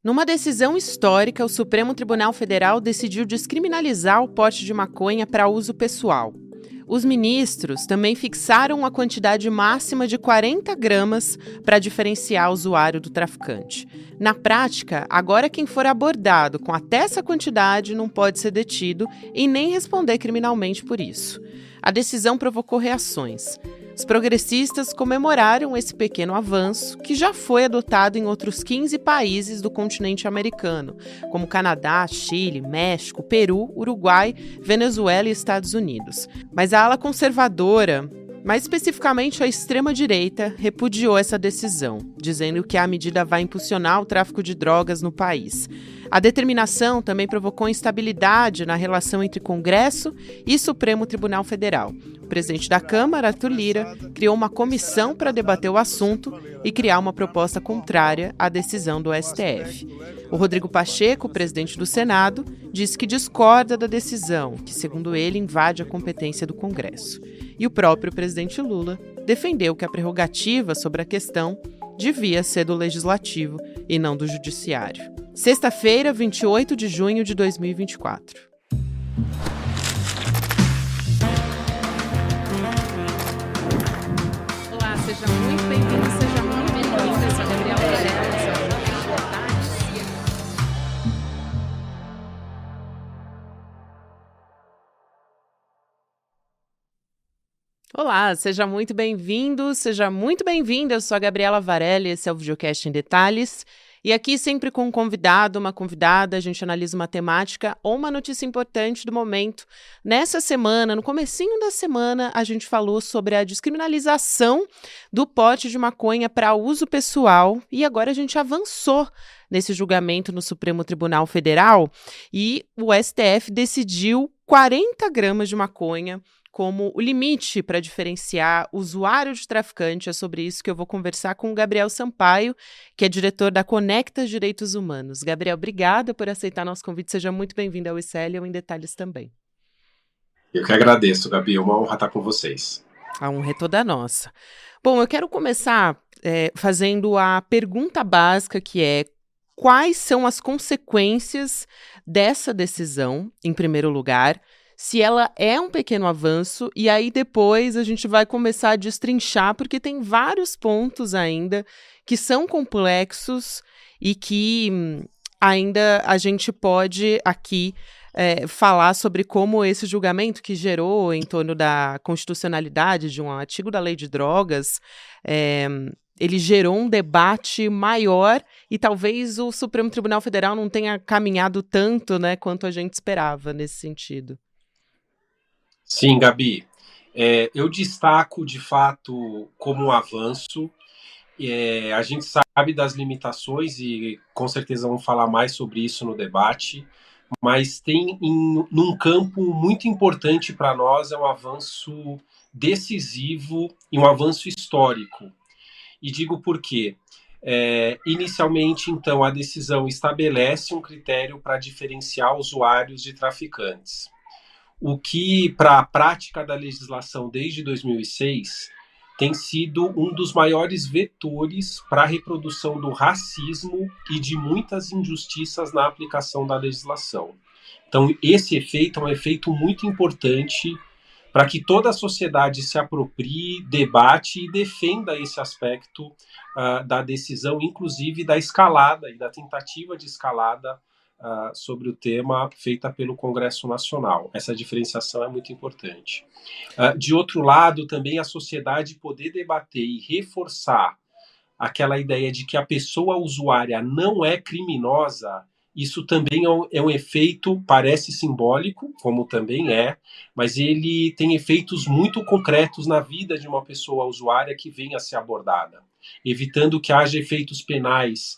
Numa decisão histórica, o Supremo Tribunal Federal decidiu descriminalizar o porte de maconha para uso pessoal. Os ministros também fixaram a quantidade máxima de 40 gramas para diferenciar o usuário do traficante. Na prática, agora quem for abordado com até essa quantidade não pode ser detido e nem responder criminalmente por isso. A decisão provocou reações. Os progressistas comemoraram esse pequeno avanço, que já foi adotado em outros 15 países do continente americano, como Canadá, Chile, México, Peru, Uruguai, Venezuela e Estados Unidos. Mas a ala conservadora, mais especificamente a extrema-direita, repudiou essa decisão, dizendo que a medida vai impulsionar o tráfico de drogas no país. A determinação também provocou instabilidade na relação entre Congresso e Supremo Tribunal Federal. O presidente da Câmara, Arthur Lira, criou uma comissão para debater o assunto e criar uma proposta contrária à decisão do STF. O Rodrigo Pacheco, presidente do Senado, disse que discorda da decisão, que, segundo ele, invade a competência do Congresso. E o próprio presidente Lula defendeu que a prerrogativa sobre a questão devia ser do Legislativo e não do Judiciário. Sexta-feira, 28 de junho de 2024. Olá, seja muito bem-vindo, seja muito bem-vinda. Eu sou a Gabriela Varela. Olá, seja muito bem-vindo, seja muito bem-vinda. Eu sou a Gabriela Varela e esse é o Videocast em Detalhes. E aqui sempre com um convidado, uma convidada, a gente analisa uma temática ou uma notícia importante do momento. Nessa semana, no comecinho da semana, a gente falou sobre a descriminalização do porte de maconha para uso pessoal e agora a gente avançou nesse julgamento no Supremo Tribunal Federal e o STF decidiu 40 gramas de maconha como o limite para diferenciar usuário de traficante. É sobre isso que eu vou conversar com o Gabriel Sampaio, que é diretor da Conectas Direitos Humanos. Gabriel, obrigada por aceitar nosso convite. Seja muito bem-vindo ao ICL ou em Detalhes também. Eu que agradeço, Gabi. É uma honra estar com vocês. A honra é toda nossa. Bom, eu quero começar fazendo a pergunta básica, que é: quais são as consequências dessa decisão, em primeiro lugar? Se ela é um pequeno avanço, e aí depois a gente vai começar a destrinchar, porque tem vários pontos ainda que são complexos e que ainda a gente pode aqui falar sobre como esse julgamento que gerou em torno da constitucionalidade de um artigo da Lei de Drogas, ele gerou um debate maior e talvez o Supremo Tribunal Federal não tenha caminhado tanto, né, quanto a gente esperava nesse sentido. Sim, Gabi. Eu destaco, de fato, como um avanço. A gente sabe das limitações e, com certeza, vamos falar mais sobre isso no debate, mas tem, num campo muito importante para nós, é um avanço decisivo e um avanço histórico. E digo por quê. Inicialmente, então, a decisão estabelece um critério para diferenciar usuários de traficantes. O que, para a prática da legislação desde 2006, tem sido um dos maiores vetores para a reprodução do racismo e de muitas injustiças na aplicação da legislação. Então, esse efeito é um efeito muito importante para que toda a sociedade se aproprie, debate e defenda esse aspecto da decisão, inclusive da escalada e da tentativa de escalada sobre o tema feita pelo Congresso Nacional. Essa diferenciação é muito importante. De outro lado, também a sociedade poder debater e reforçar aquela ideia de que a pessoa usuária não é criminosa, isso também é um efeito, parece simbólico, como também é, mas ele tem efeitos muito concretos na vida de uma pessoa usuária que venha a ser abordada, evitando que haja efeitos penais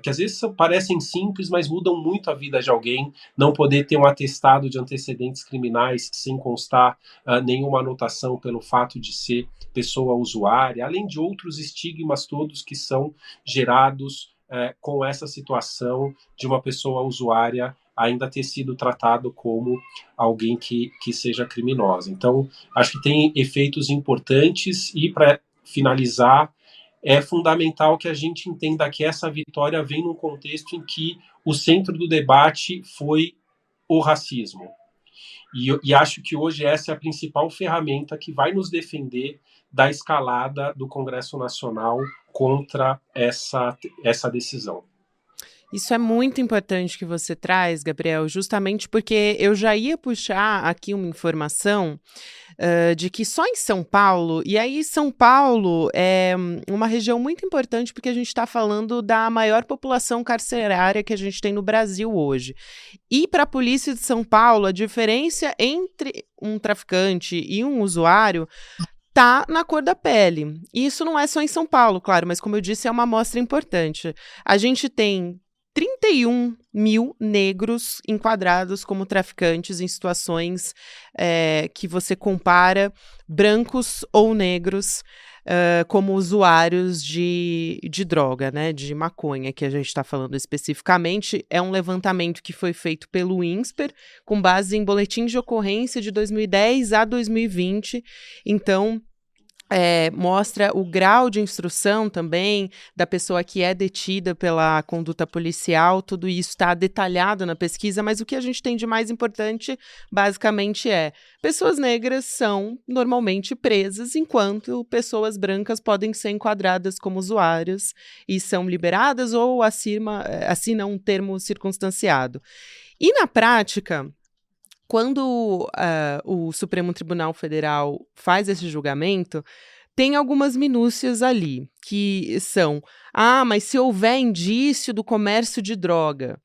que às vezes parecem simples, mas mudam muito a vida de alguém. Não poder ter um atestado de antecedentes criminais sem constar nenhuma anotação pelo fato de ser pessoa usuária, além de outros estigmas todos que são gerados com essa situação de uma pessoa usuária ainda ter sido tratado como alguém que seja criminosa. Então, acho que tem efeitos importantes e, para finalizar, é fundamental que a gente entenda que essa vitória vem num contexto em que o centro do debate foi o racismo. E acho que hoje essa é a principal ferramenta que vai nos defender da escalada do Congresso Nacional contra essa decisão. Isso é muito importante que você traz, Gabriel, justamente porque eu já ia puxar aqui uma informação de que só em São Paulo, e aí São Paulo é uma região muito importante porque a gente está falando da maior população carcerária que a gente tem no Brasil hoje. E para a Polícia de São Paulo, a diferença entre um traficante e um usuário tá na cor da pele. E isso não é só em São Paulo, claro, mas como eu disse, é uma amostra importante. A gente tem 31 mil negros enquadrados como traficantes em situações que você compara brancos ou negros como usuários de droga, né, de maconha, que a gente está falando especificamente. É um levantamento que foi feito pelo INSPER, com base em boletins de ocorrência de 2010 a 2020. Então, mostra o grau de instrução também da pessoa que é detida pela conduta policial. Tudo isso está detalhado na pesquisa, mas o que a gente tem de mais importante, basicamente, pessoas negras são normalmente presas, enquanto pessoas brancas podem ser enquadradas como usuárias e são liberadas ou assinam um termo circunstanciado. E na prática, quando o Supremo Tribunal Federal faz esse julgamento, tem algumas minúcias ali, que são, mas se houver indício do comércio de droga,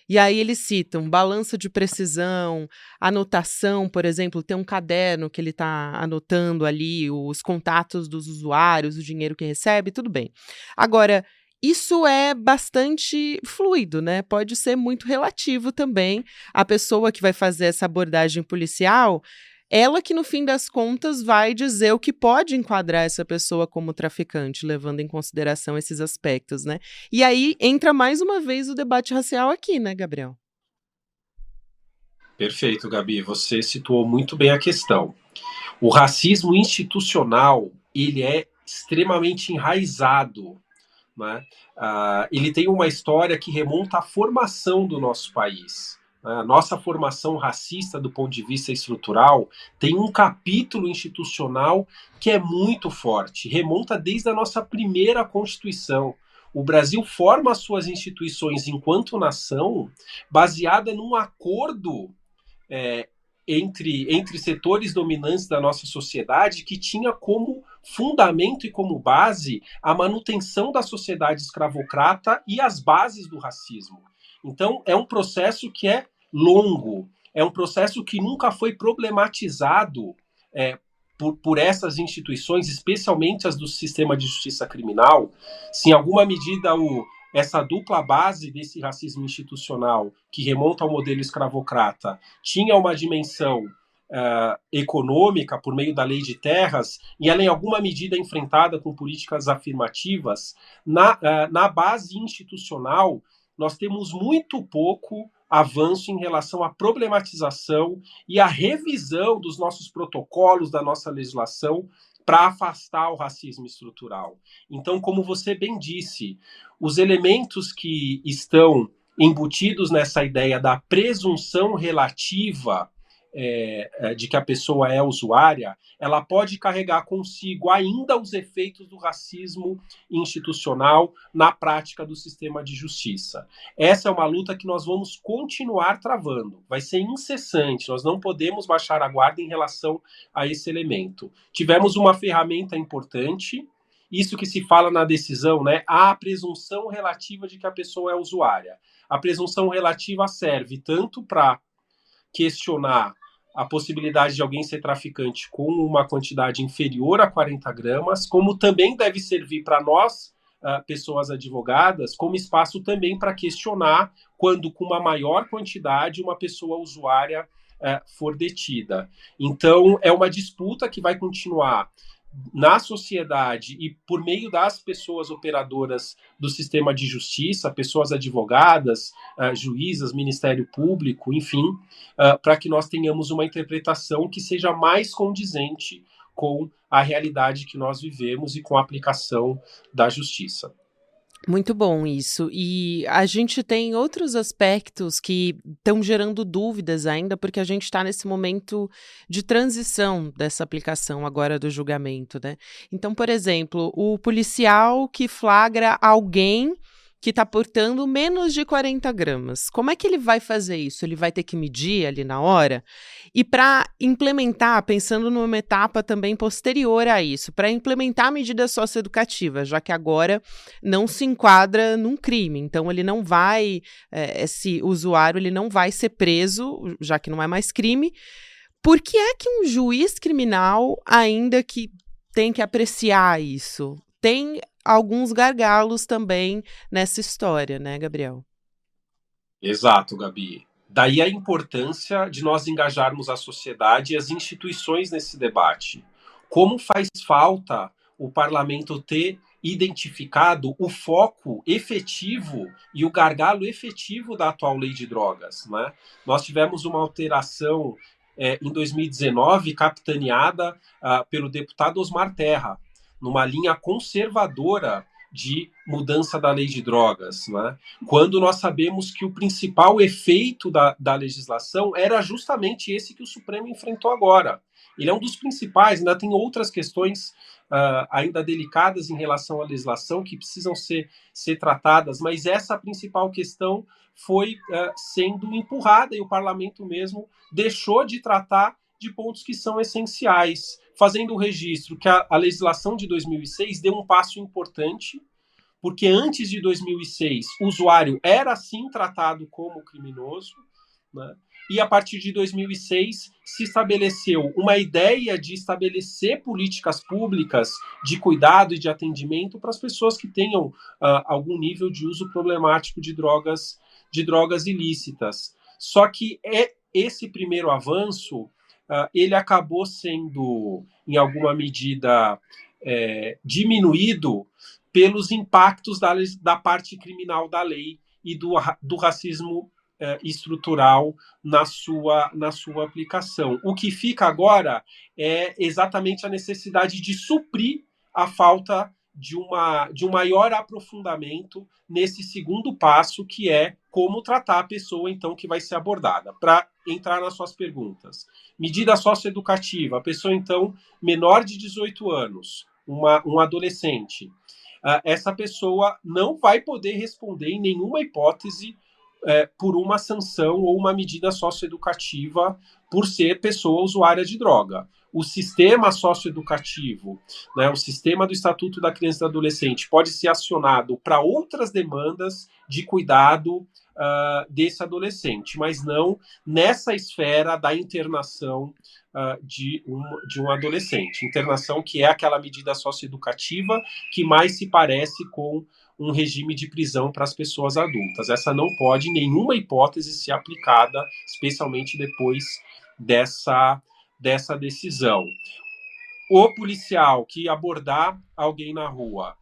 e aí eles citam balança de precisão, anotação, por exemplo, tem um caderno que ele está anotando ali os contatos dos usuários, o dinheiro que recebe, tudo bem. Agora, isso é bastante fluido, né? Pode ser muito relativo também. A pessoa que vai fazer essa abordagem policial, ela que no fim das contas vai dizer o que pode enquadrar essa pessoa como traficante, levando em consideração esses aspectos, né? E aí entra mais uma vez o debate racial aqui, né, Gabriel? Perfeito, Gabi. Você situou muito bem a questão. O racismo institucional, ele é extremamente enraizado, né? Ele tem uma história que remonta à formação do nosso país. A nossa formação racista, do ponto de vista estrutural, tem um capítulo institucional que é muito forte, remonta desde a nossa primeira Constituição. O Brasil forma as suas instituições enquanto nação baseada num acordo é, entre setores dominantes da nossa sociedade que tinha como fundamento e como base a manutenção da sociedade escravocrata e as bases do racismo. Então, é um processo que é longo, é um processo que nunca foi problematizado por essas instituições, especialmente as do sistema de justiça criminal. Se em alguma medida essa dupla base desse racismo institucional, que remonta ao modelo escravocrata, tinha uma dimensão econômica por meio da lei de terras, e ela em alguma medida enfrentada com políticas afirmativas, na base institucional, nós temos muito pouco avanço em relação à problematização e à revisão dos nossos protocolos, da nossa legislação, para afastar o racismo estrutural. Então, como você bem disse, os elementos que estão embutidos nessa ideia da presunção relativa de que a pessoa é usuária, ela pode carregar consigo ainda os efeitos do racismo institucional na prática do sistema de justiça. Essa é uma luta que nós vamos continuar travando, vai ser incessante, nós não podemos baixar a guarda em relação a esse elemento. Tivemos uma ferramenta importante, isso que se fala na decisão, né? A presunção relativa de que a pessoa é usuária. A presunção relativa serve tanto para questionar a possibilidade de alguém ser traficante com uma quantidade inferior a 40 gramas, como também deve servir para nós, pessoas advogadas, como espaço também para questionar quando, com uma maior quantidade, uma pessoa usuária for detida. Então, é uma disputa que vai continuar na sociedade e por meio das pessoas operadoras do sistema de justiça, pessoas advogadas, juízas, Ministério Público, enfim, para que nós tenhamos uma interpretação que seja mais condizente com a realidade que nós vivemos e com a aplicação da justiça. Muito bom isso. E a gente tem outros aspectos que estão gerando dúvidas ainda, porque a gente está nesse momento de transição dessa aplicação agora do julgamento, né? Então, por exemplo, o policial que flagra alguém que está portando menos de 40 gramas. Como é que ele vai fazer isso? Ele vai ter que medir ali na hora? E para implementar, pensando numa etapa também posterior a isso, para implementar a medida socioeducativa, já que agora não se enquadra num crime, então ele não vai, esse usuário ele não vai ser preso, já que não é mais crime. Por que é que um juiz criminal, ainda que tem que apreciar isso, tem alguns gargalos também nessa história, né, Gabriel? Exato, Gabi. Daí a importância de nós engajarmos a sociedade e as instituições nesse debate. Como faz falta o parlamento ter identificado o foco efetivo e o gargalo efetivo da atual lei de drogas, né? Nós tivemos uma alteração em 2019, capitaneada pelo deputado Osmar Terra, numa linha conservadora de mudança da lei de drogas, né? Quando nós sabemos que o principal efeito da legislação era justamente esse que o Supremo enfrentou agora. Ele é um dos principais, ainda tem outras questões ainda delicadas em relação à legislação que precisam ser tratadas, mas essa principal questão foi sendo empurrada e o parlamento mesmo deixou de tratar de pontos que são essenciais, fazendo o registro que a legislação de 2006 deu um passo importante, porque antes de 2006 o usuário era sim tratado como criminoso, né? E a partir de 2006 se estabeleceu uma ideia de estabelecer políticas públicas de cuidado e de atendimento para as pessoas que tenham algum nível de uso problemático de drogas ilícitas. Só que esse primeiro avanço ele acabou sendo, em alguma medida, diminuído pelos impactos da parte criminal da lei e do racismo estrutural na sua aplicação. O que fica agora é exatamente a necessidade de suprir a falta de um maior aprofundamento nesse segundo passo, que é como tratar a pessoa, então, que vai ser abordada. Para entrar nas suas perguntas. Medida socioeducativa, a pessoa, então, menor de 18 anos, um adolescente, essa pessoa não vai poder responder em nenhuma hipótese por uma sanção ou uma medida socioeducativa por ser pessoa usuária de droga. O sistema socioeducativo, né, o sistema do Estatuto da Criança e do Adolescente pode ser acionado para outras demandas de cuidado desse adolescente, mas não nessa esfera da internação de um adolescente. Internação que é aquela medida socioeducativa que mais se parece com um regime de prisão para as pessoas adultas. Essa não pode, em nenhuma hipótese, ser aplicada, especialmente depois dessa decisão. O policial que abordar alguém na rua,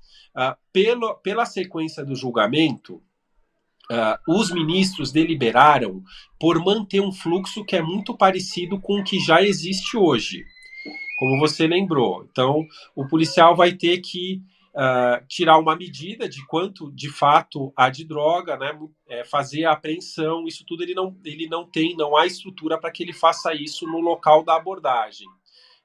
pela sequência do julgamento, os ministros deliberaram por manter um fluxo que é muito parecido com o que já existe hoje, como você lembrou. Então, o policial vai ter que tirar uma medida de quanto de fato há de droga, né? Fazer a apreensão, isso tudo não há estrutura para que ele faça isso no local da abordagem.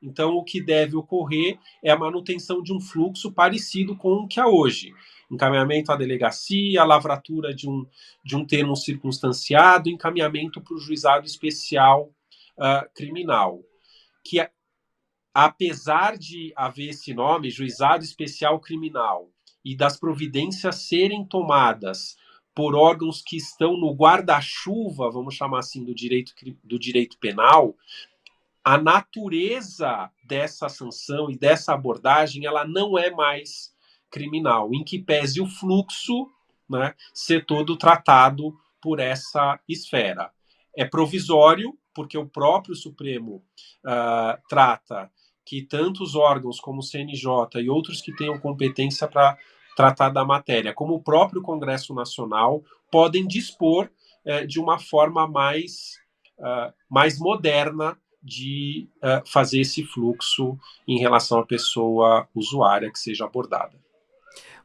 Então, o que deve ocorrer é a manutenção de um fluxo parecido com o que há hoje. Encaminhamento à delegacia, lavratura de um termo circunstanciado, encaminhamento para o juizado especial criminal. Que, apesar de haver esse nome, juizado especial criminal, e das providências serem tomadas por órgãos que estão no guarda-chuva, vamos chamar assim, do direito penal, a natureza dessa sanção e dessa abordagem, ela não é mais criminal, em que pese o fluxo, né, ser todo tratado por essa esfera. É provisório, porque o próprio Supremo trata que tanto os órgãos como o CNJ e outros que tenham competência para tratar da matéria, como o próprio Congresso Nacional, podem dispor de uma forma mais moderna de fazer esse fluxo em relação à pessoa usuária que seja abordada.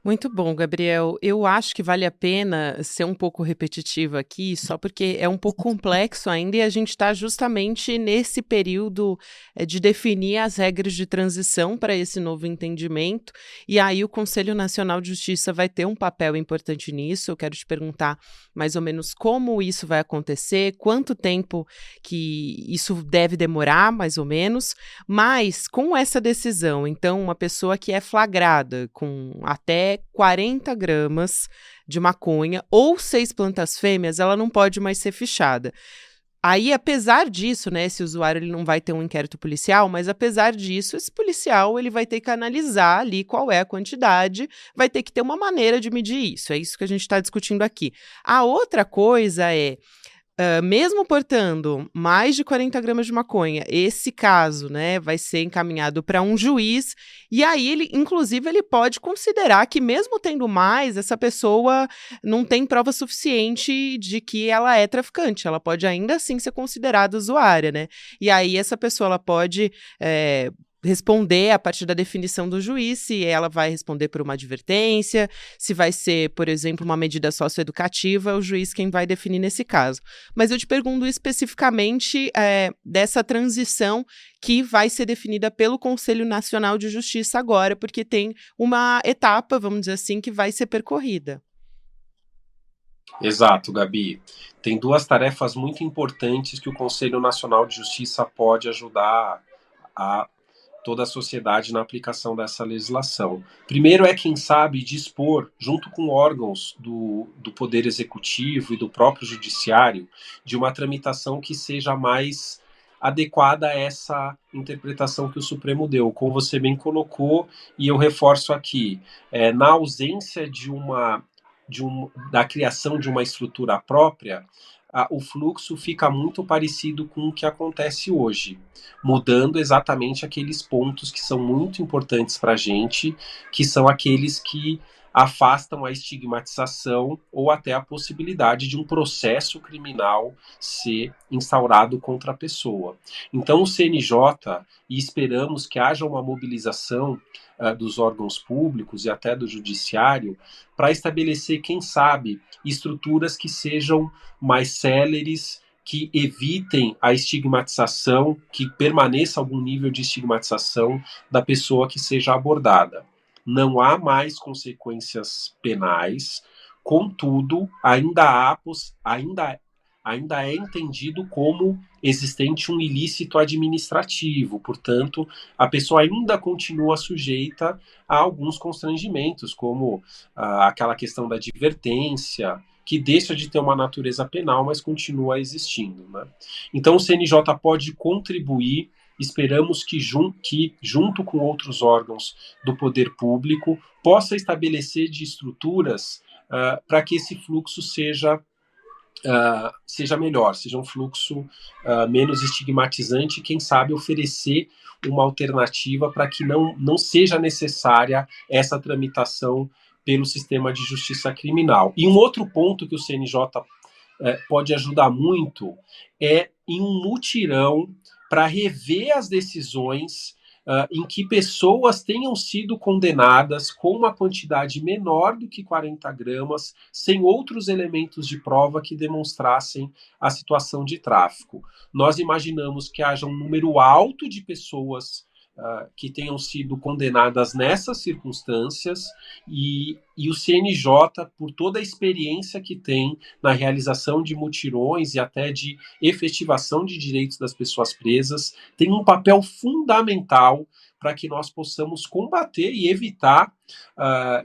Muito bom, Gabriel. Eu acho que vale a pena ser um pouco repetitiva aqui, só porque é um pouco complexo ainda e a gente está justamente nesse período de definir as regras de transição para esse novo entendimento. E aí o Conselho Nacional de Justiça vai ter um papel importante nisso. Eu quero te perguntar mais ou menos como isso vai acontecer, quanto tempo que isso deve demorar, mais ou menos. Mas com essa decisão, então, uma pessoa que é flagrada com até 40 gramas de maconha ou 6 plantas fêmeas, ela não pode mais ser fichada. Aí, apesar disso, né, esse usuário ele não vai ter um inquérito policial, mas apesar disso, esse policial ele vai ter que analisar ali qual é a quantidade, vai ter que ter uma maneira de medir isso. É isso que a gente está discutindo aqui. A outra coisa é mesmo portando mais de 40 gramas de maconha, esse caso, né, vai ser encaminhado para um juiz, e aí ele, inclusive, ele pode considerar que mesmo tendo mais, essa pessoa não tem prova suficiente de que ela é traficante, ela pode ainda assim ser considerada usuária, né? E aí essa pessoa, ela pode responder a partir da definição do juiz, se ela vai responder por uma advertência, se vai ser, por exemplo, uma medida socioeducativa, é o juiz quem vai definir nesse caso. Mas eu te pergunto especificamente dessa transição que vai ser definida pelo Conselho Nacional de Justiça agora, porque tem uma etapa, vamos dizer assim, que vai ser percorrida. Exato, Gabi. Tem duas tarefas muito importantes que o Conselho Nacional de Justiça pode ajudar a toda a sociedade na aplicação dessa legislação. Primeiro é, quem sabe, dispor, junto com órgãos do Poder Executivo e do próprio Judiciário, de uma tramitação que seja mais adequada a essa interpretação que o Supremo deu. Como você bem colocou, e eu reforço aqui, na ausência da criação de uma estrutura própria, o fluxo fica muito parecido com o que acontece hoje, mudando exatamente aqueles pontos que são muito importantes para a gente, que são aqueles que afastam a estigmatização ou até a possibilidade de um processo criminal ser instaurado contra a pessoa. Então, o CNJ, e esperamos que haja uma mobilização dos órgãos públicos e até do judiciário, para estabelecer, quem sabe, estruturas que sejam mais céleres, que evitem a estigmatização, que permaneça algum nível de estigmatização da pessoa que seja abordada. Não há mais consequências penais, contudo, ainda é entendido como existente um ilícito administrativo, portanto, a pessoa ainda continua sujeita a alguns constrangimentos, como aquela questão da advertência, que deixa de ter uma natureza penal, mas continua existindo, né? Então, o CNJ pode contribuir, esperamos que junto com outros órgãos do poder público, possa estabelecer de estruturas para que esse fluxo seja melhor, seja um fluxo menos estigmatizante e, quem sabe, oferecer uma alternativa para que não seja necessária essa tramitação pelo sistema de justiça criminal. E um outro ponto que o CNJ pode ajudar muito é em um mutirão para rever as decisões em que pessoas tenham sido condenadas com uma quantidade menor do que 40 gramas, sem outros elementos de prova que demonstrassem a situação de tráfico. Nós imaginamos que haja um número alto de pessoas que tenham sido condenadas nessas circunstâncias, e o CNJ, por toda a experiência que tem na realização de mutirões e até de efetivação de direitos das pessoas presas, tem um papel fundamental para que nós possamos combater e evitar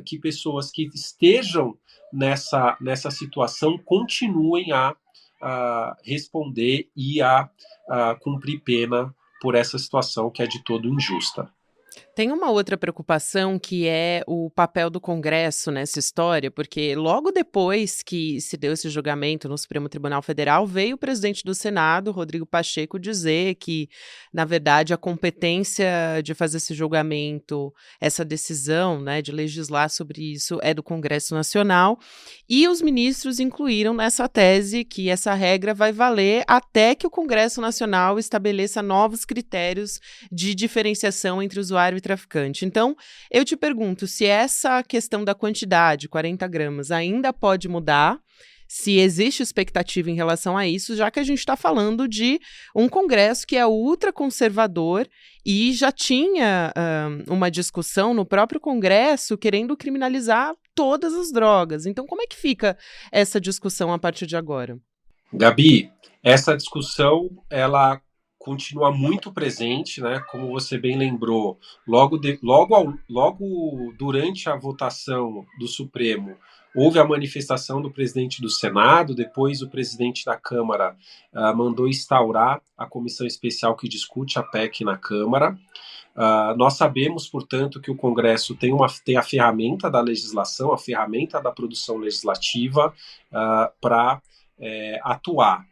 que pessoas que estejam nessa situação continuem a responder e a cumprir pena por essa situação que é de todo injusta. Tem uma outra preocupação que é o papel do Congresso nessa história, porque logo depois que se deu esse julgamento no Supremo Tribunal Federal, veio o presidente do Senado, Rodrigo Pacheco, dizer que, na verdade, a competência de fazer esse julgamento, essa decisão, né, de legislar sobre isso, é do Congresso Nacional. E os ministros incluíram nessa tese que essa regra vai valer até que o Congresso Nacional estabeleça novos critérios de diferenciação entre usuário e traficante. Então, eu te pergunto se essa questão da quantidade, 40 gramas, ainda pode mudar, se existe expectativa em relação a isso, já que a gente está falando de um Congresso que é ultraconservador e já tinha uma discussão no próprio Congresso querendo criminalizar todas as drogas. Então, como é que fica essa discussão a partir de agora? Gabi, essa discussão, ela continua muito presente, né? Como você bem lembrou, logo durante a votação do Supremo, houve a manifestação do presidente do Senado, depois o presidente da Câmara mandou instaurar a comissão especial que discute a PEC na Câmara. Nós sabemos, portanto, que o Congresso tem a ferramenta da legislação, a ferramenta da produção legislativa para atuar.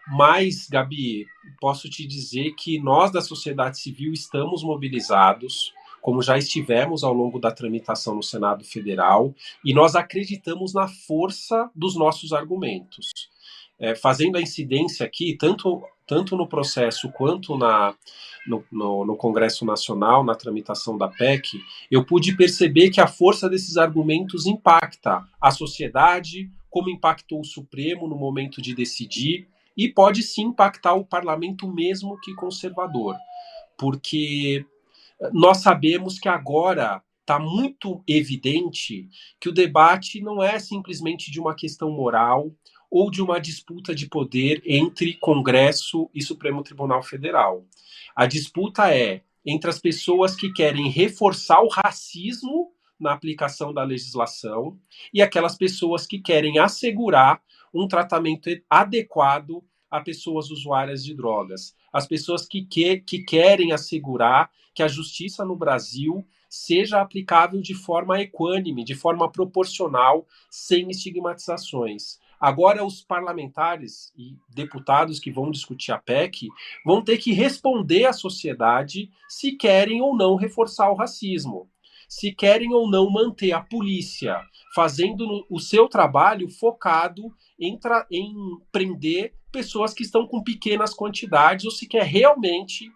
Mas, Gabi, posso te dizer que nós da sociedade civil estamos mobilizados, como já estivemos ao longo da tramitação no Senado Federal, e nós acreditamos na força dos nossos argumentos. Fazendo a incidência aqui, tanto no processo quanto no Congresso Nacional, na tramitação da PEC, eu pude perceber que a força desses argumentos impacta a sociedade, como impactou o Supremo no momento de decidir, e pode sim impactar o parlamento mesmo que conservador, porque nós sabemos que agora está muito evidente que o debate não é simplesmente de uma questão moral ou de uma disputa de poder entre Congresso e Supremo Tribunal Federal. A disputa é entre as pessoas que querem reforçar o racismo na aplicação da legislação e aquelas pessoas que querem assegurar um tratamento adequado a pessoas usuárias de drogas. As pessoas que querem assegurar que a justiça no Brasil seja aplicável de forma equânime, de forma proporcional, sem estigmatizações. Agora, os parlamentares e deputados que vão discutir a PEC vão ter que responder à sociedade se querem ou não reforçar o racismo, se querem ou não manter a polícia fazendo o seu trabalho focado em prender pessoas que estão com pequenas quantidades ou se quer realmente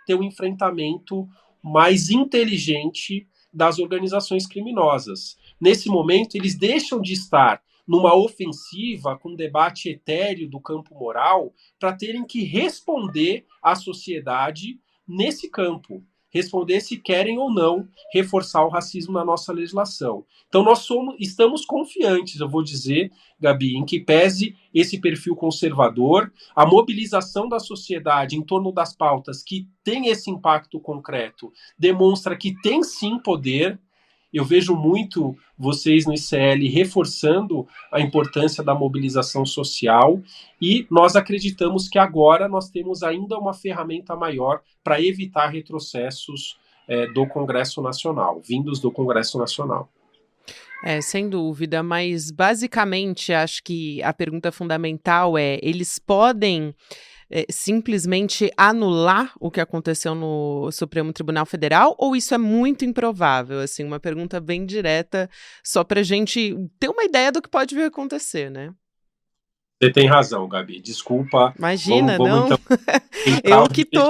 ter um enfrentamento mais inteligente das organizações criminosas. Nesse momento, eles deixam de estar numa ofensiva com um debate etéreo do campo moral para terem que responder à sociedade nesse campo. Responder se querem ou não reforçar o racismo na nossa legislação. Então, estamos confiantes, eu vou dizer, Gabi, em que pese esse perfil conservador, a mobilização da sociedade em torno das pautas que tem esse impacto concreto demonstra que tem sim poder. Eu vejo muito vocês no ICL reforçando a importância da mobilização social e nós acreditamos que agora nós temos ainda uma ferramenta maior para evitar retrocessos do Congresso Nacional, vindos do Congresso Nacional. Sem dúvida, mas basicamente acho que a pergunta fundamental é: eles podem simplesmente anular o que aconteceu no Supremo Tribunal Federal, ou isso é muito improvável? Assim, uma pergunta bem direta, só para a gente ter uma ideia do que pode vir a acontecer, né? Você tem razão, Gabi. Desculpa. Imagina, vamos não? então Eu que tô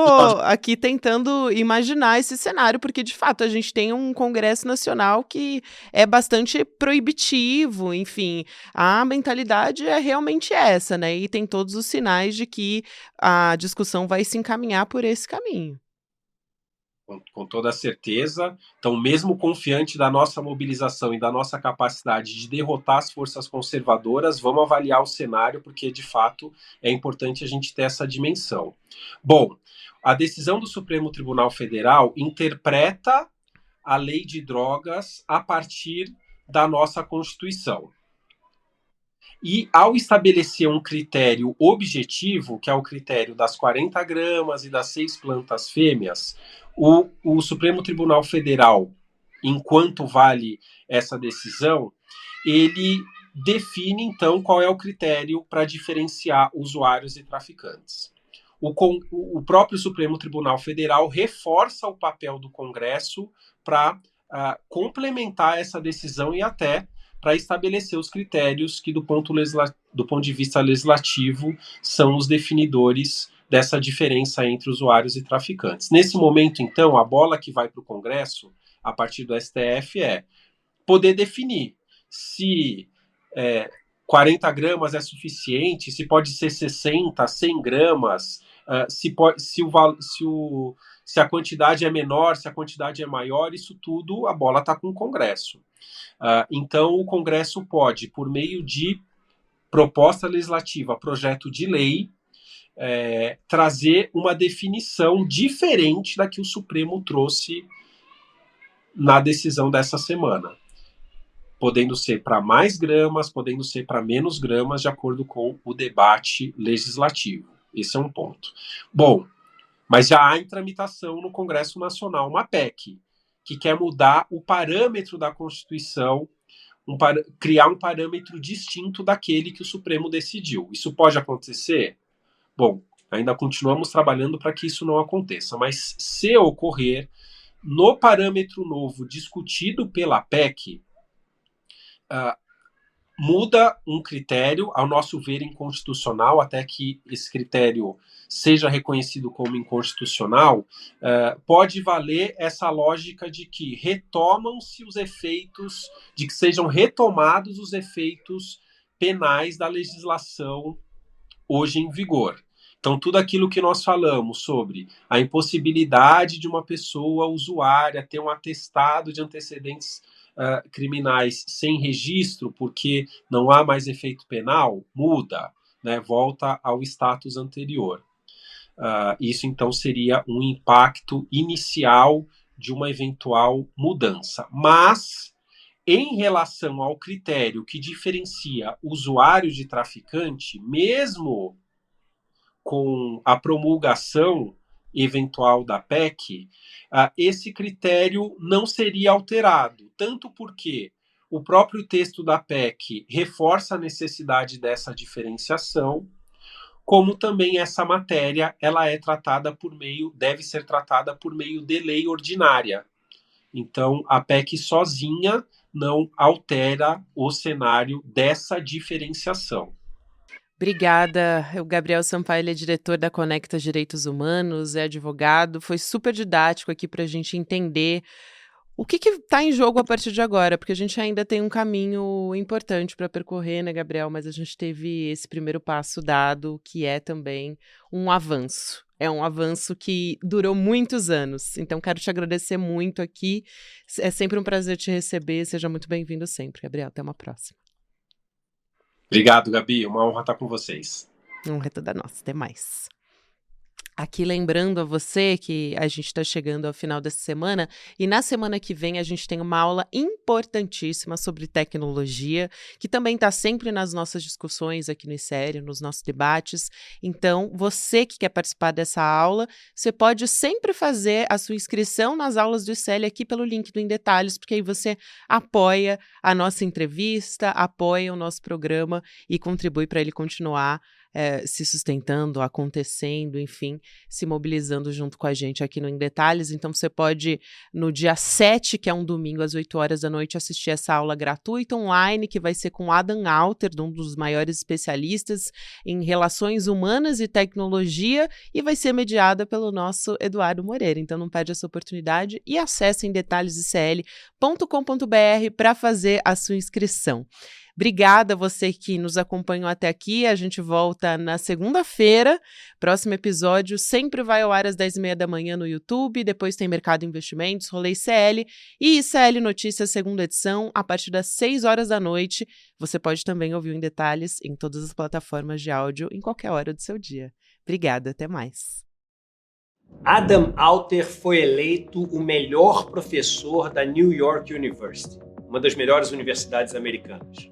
aqui tentando imaginar esse cenário, porque de fato a gente tem um Congresso Nacional que é bastante proibitivo, enfim, a mentalidade é realmente essa, né? E tem todos os sinais de que a discussão vai se encaminhar por esse caminho. Com toda certeza. Então, mesmo confiante da nossa mobilização e da nossa capacidade de derrotar as forças conservadoras, vamos avaliar o cenário, porque, de fato, é importante a gente ter essa dimensão. Bom, a decisão do Supremo Tribunal Federal interpreta a lei de drogas a partir da nossa Constituição. E, ao estabelecer um critério objetivo, que é o critério das 40 gramas e das 6 plantas fêmeas, O Supremo Tribunal Federal, enquanto vale essa decisão, ele define, então, qual é o critério para diferenciar usuários e traficantes. O próprio Supremo Tribunal Federal reforça o papel do Congresso para complementar essa decisão e até para estabelecer os critérios que, do ponto de vista legislativo, são os definidores dessa diferença entre usuários e traficantes. Nesse momento, então, a bola que vai para o Congresso, a partir do STF, é poder definir se 40 gramas é suficiente, se pode ser 60, 100 gramas, se a quantidade é menor, se a quantidade é maior, isso tudo, a bola está com o Congresso. Então, o Congresso pode, por meio de proposta legislativa, projeto de lei, trazer uma definição diferente da que o Supremo trouxe na decisão dessa semana, podendo ser para mais gramas, podendo ser para menos gramas, de acordo com o debate legislativo. Esse é um ponto. Bom, mas já há em tramitação no Congresso Nacional uma PEC, que quer mudar o parâmetro da Constituição, criar um parâmetro distinto daquele que o Supremo decidiu. Isso pode acontecer? Bom, ainda continuamos trabalhando para que isso não aconteça, mas se ocorrer, no parâmetro novo discutido pela PEC, muda um critério, ao nosso ver, inconstitucional, até que esse critério seja reconhecido como inconstitucional, pode valer essa lógica de que retomam-se os efeitos, de que sejam retomados os efeitos penais da legislação hoje em vigor. Então, tudo aquilo que nós falamos sobre a impossibilidade de uma pessoa usuária ter um atestado de antecedentes criminais sem registro, porque não há mais efeito penal, muda, né? Volta ao status anterior. Isso, então, seria um impacto inicial de uma eventual mudança. Mas, em relação ao critério que diferencia usuário de traficante, mesmo com a promulgação eventual da PEC, esse critério não seria alterado, tanto porque o próprio texto da PEC reforça a necessidade dessa diferenciação, como também essa matéria ela deve ser tratada por meio de lei ordinária. Então, a PEC sozinha não altera o cenário dessa diferenciação. Obrigada. O Gabriel Sampaio, ele é diretor da Conecta Direitos Humanos, é advogado. Foi super didático aqui para a gente entender o que está em jogo a partir de agora, porque a gente ainda tem um caminho importante para percorrer, né, Gabriel? Mas a gente teve esse primeiro passo dado, que é também um avanço. É um avanço que durou muitos anos. Então, quero te agradecer muito aqui. É sempre um prazer te receber. Seja muito bem-vindo sempre, Gabriel. Até uma próxima. Obrigado, Gabi. Uma honra estar com vocês. Honra é toda nossa. Até mais. Aqui lembrando a você que a gente está chegando ao final dessa semana e na semana que vem a gente tem uma aula importantíssima sobre tecnologia, que também está sempre nas nossas discussões aqui no ICL, nos nossos debates. Então, você que quer participar dessa aula, você pode sempre fazer a sua inscrição nas aulas do ICL aqui pelo link do Em Detalhes, porque aí você apoia a nossa entrevista, apoia o nosso programa e contribui para ele continuar se sustentando, acontecendo, enfim, se mobilizando junto com a gente aqui no Em Detalhes. Então você pode, no dia 7, que é um domingo, às 8 horas da noite, assistir essa aula gratuita online, que vai ser com Adam Alter, um dos maiores especialistas em relações humanas e tecnologia, e vai ser mediada pelo nosso Eduardo Moreira. Então não perde essa oportunidade e acesse emdetalhesicl.com.br para fazer a sua inscrição. Obrigada a você que nos acompanhou até aqui. A gente volta na segunda-feira. Próximo episódio sempre vai ao ar às 10h30 da manhã no YouTube. Depois tem Mercado Investimentos, Rolê ICL e ICL Notícias, segunda edição, a partir das 6 horas da noite. Você pode também ouvir Em Detalhes em todas as plataformas de áudio em qualquer hora do seu dia. Obrigada, até mais. Adam Alter foi eleito o melhor professor da New York University, uma das melhores universidades americanas.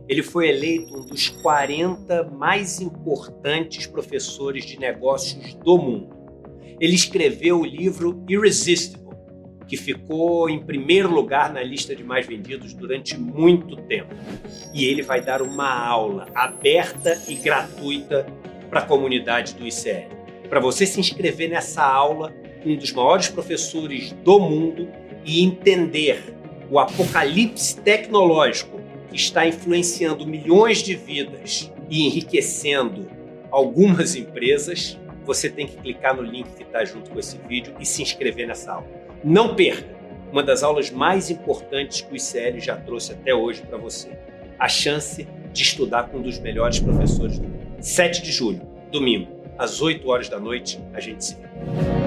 Ele foi eleito um dos 40 mais importantes professores de negócios do mundo. Ele escreveu o livro Irresistible, que ficou em primeiro lugar na lista de mais vendidos durante muito tempo. E ele vai dar uma aula aberta e gratuita para a comunidade do ICL. Para você se inscrever nessa aula, um dos maiores professores do mundo, e entender o apocalipse tecnológico que está influenciando milhões de vidas e enriquecendo algumas empresas, você tem que clicar no link que está junto com esse vídeo e se inscrever nessa aula. Não perca! Uma das aulas mais importantes que o ICL já trouxe até hoje para você. A chance de estudar com um dos melhores professores do mundo. 7 de julho, domingo, às 8 horas da noite, a gente se vê.